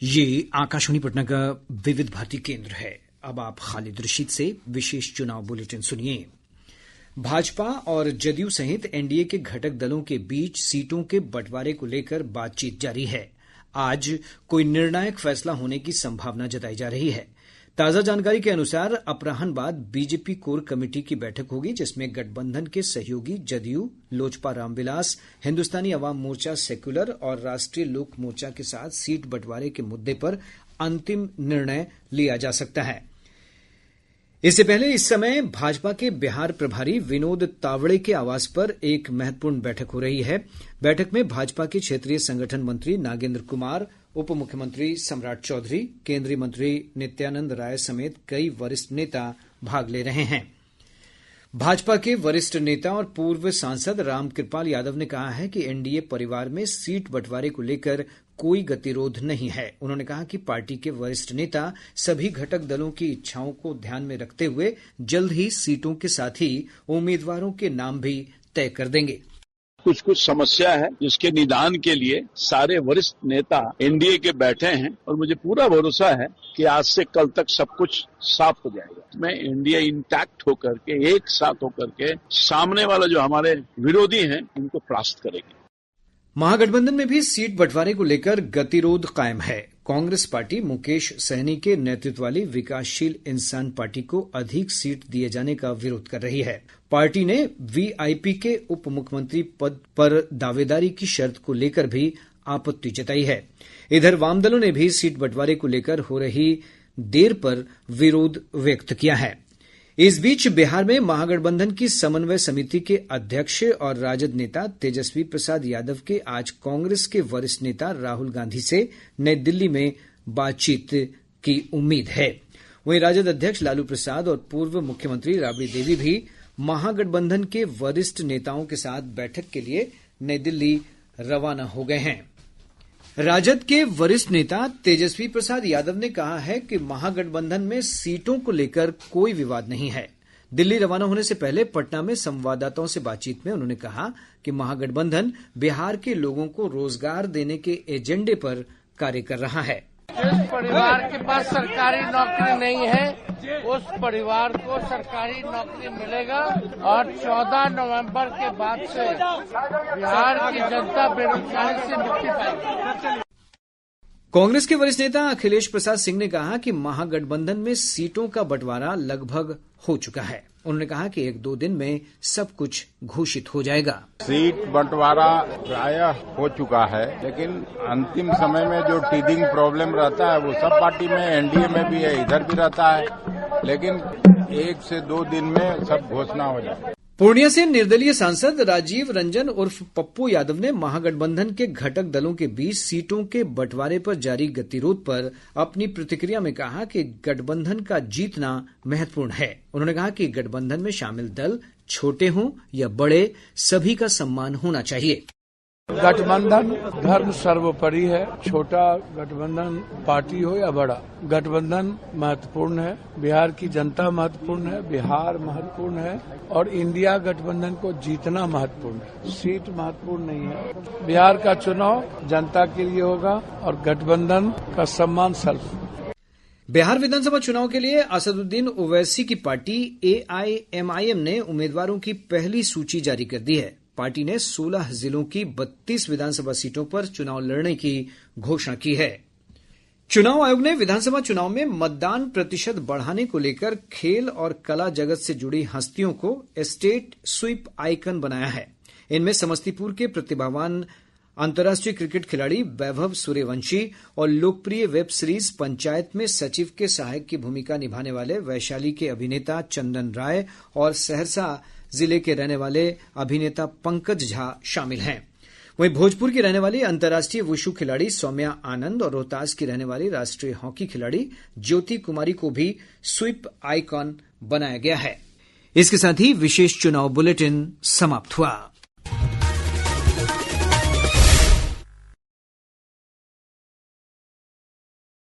ये आकाशवाणी पटना का विविध भारती केंद्र है। अब आप खालिद रशीद से विशेष चुनाव बुलेटिन सुनिए। भाजपा और जदयू सहित एनडीए के घटक दलों के बीच सीटों के बंटवारे को लेकर बातचीत जारी है। आज कोई निर्णायक फैसला होने की संभावना जताई जा रही है। ताजा जानकारी के अनुसार अपराह्न बाद बीजेपी कोर कमेटी की बैठक होगी, जिसमें गठबंधन के सहयोगी जदयू, लोजपा रामविलास, हिंदुस्तानी अवाम मोर्चा सेक्युलर और राष्ट्रीय लोक मोर्चा के साथ सीट बंटवारे के मुद्दे पर अंतिम निर्णय लिया जा सकता है। इससे पहले इस समय भाजपा के बिहार प्रभारी विनोद तावड़े के आवास पर एक महत्वपूर्ण बैठक हो रही है। बैठक में भाजपा के क्षेत्रीय संगठन मंत्री नागेंद्र कुमार, उप मुख्यमंत्री सम्राट चौधरी, केंद्रीय मंत्री नित्यानंद राय समेत कई वरिष्ठ नेता भाग ले रहे हैं। भाजपा के वरिष्ठ नेता और पूर्व सांसद रामकृपाल यादव ने कहा है कि एनडीए परिवार में सीट बंटवारे को लेकर कोई गतिरोध नहीं है। उन्होंने कहा कि पार्टी के वरिष्ठ नेता सभी घटक दलों की इच्छाओं को ध्यान में रखते हुए जल्द ही सीटों के साथ ही उम्मीदवारों के नाम भी तय कर देंगे। कुछ समस्या है जिसके निदान के लिए सारे वरिष्ठ नेता एनडीए के बैठे हैं और मुझे पूरा भरोसा है कि आज से कल तक सब कुछ साफ हो जाएगा। मैं एनडीए इंटैक्ट होकर के, एक साथ होकर के सामने वाला जो हमारे विरोधी हैं उनको परास्त करेंगे। महागठबंधन में भी सीट बंटवारे को लेकर गतिरोध कायम है। कांग्रेस पार्टी मुकेश सहनी के नेतृत्व वाली विकासशील इंसान पार्टी को अधिक सीट दिए जाने का विरोध कर रही है। पार्टी ने वीआईपी के उप मुख्यमंत्री पद पर दावेदारी की शर्त को लेकर भी आपत्ति जताई है। इधर वाम दलों ने भी सीट बंटवारे को लेकर हो रही देर पर विरोध व्यक्त किया है। इस बीच बिहार में महागठबंधन की समन्वय समिति के अध्यक्ष और राजद नेता तेजस्वी प्रसाद यादव के आज कांग्रेस के वरिष्ठ नेता राहुल गांधी से नई दिल्ली में बातचीत की उम्मीद है। वहीं राजद अध्यक्ष लालू प्रसाद और पूर्व मुख्यमंत्री राबड़ी देवी भी महागठबंधन के वरिष्ठ नेताओं के साथ बैठक के लिए नई दिल्ली रवाना हो गए हैं। राजद के वरिष्ठ नेता तेजस्वी प्रसाद यादव ने कहा है कि महागठबंधन में सीटों को लेकर कोई विवाद नहीं है। दिल्ली रवाना होने से पहले पटना में संवाददाताओं से बातचीत में उन्होंने कहा कि महागठबंधन बिहार के लोगों को रोजगार देने के एजेंडे पर कार्य कर रहा है। जिस परिवार के पास सरकारी नौकरी नहीं है उस परिवार को सरकारी नौकरी मिलेगा और 14 नवंबर के बाद से बिहार की जनता बेरोजगारी से मुक्ति पाएगी। कांग्रेस के वरिष्ठ नेता अखिलेश प्रसाद सिंह ने कहा कि महागठबंधन में सीटों का बंटवारा लगभग हो चुका है। उन्होंने कहा कि 1-2 दिन में सब कुछ घोषित हो जाएगा। सीट बंटवारा प्रायः हो चुका है, लेकिन अंतिम समय में जो टीदिंग प्रॉब्लम रहता है वो सब पार्टी में, एनडीए में भी है, इधर भी रहता है, लेकिन 1 से 2 दिन में सब घोषणा हो जाए। पूर्णिया से निर्दलीय सांसद राजीव रंजन उर्फ पप्पू यादव ने महागठबंधन के घटक दलों के बीच सीटों के बंटवारे पर जारी गतिरोध पर अपनी प्रतिक्रिया में कहा कि गठबंधन का जीतना महत्वपूर्ण है। उन्होंने कहा कि गठबंधन में शामिल दल छोटे हों या बड़े, सभी का सम्मान होना चाहिए। गठबंधन धर्म सर्वोपरि है। छोटा गठबंधन पार्टी हो या बड़ा, गठबंधन महत्वपूर्ण है। बिहार की जनता महत्वपूर्ण है, बिहार महत्वपूर्ण है और इंडिया गठबंधन को जीतना महत्वपूर्ण है। सीट महत्वपूर्ण नहीं है। बिहार का चुनाव जनता के लिए होगा और गठबंधन का सम्मान सर्व। बिहार विधानसभा चुनाव के लिए असदुद्दीन ओवैसी की पार्टी एआईएमआईएम ने उम्मीदवारों की पहली सूची जारी कर दी है। पार्टी ने 16 जिलों की 32 विधानसभा सीटों पर चुनाव लड़ने की घोषणा की है। चुनाव आयोग ने विधानसभा चुनाव में मतदान प्रतिशत बढ़ाने को लेकर खेल और कला जगत से जुड़ी हस्तियों को स्टेट स्वीप आइकन बनाया है। इनमें समस्तीपुर के प्रतिभावान अंतर्राष्ट्रीय क्रिकेट खिलाड़ी वैभव सूर्यवंशी और लोकप्रिय वेब सीरीज पंचायत में सचिव के सहायक की भूमिका निभाने वाले वैशाली के अभिनेता चंदन राय और सहरसा जिले के रहने वाले अभिनेता पंकज झा शामिल हैं। वहीं भोजपुर की रहने वाली अंतर्राष्ट्रीय वुशु खिलाड़ी सौम्या आनंद और रोहतास की रहने वाली राष्ट्रीय हॉकी खिलाड़ी ज्योति कुमारी को भी स्वीप आइकॉन बनाया गया है। इसके साथ ही विशेष चुनाव बुलेटिन समाप्त हुआ।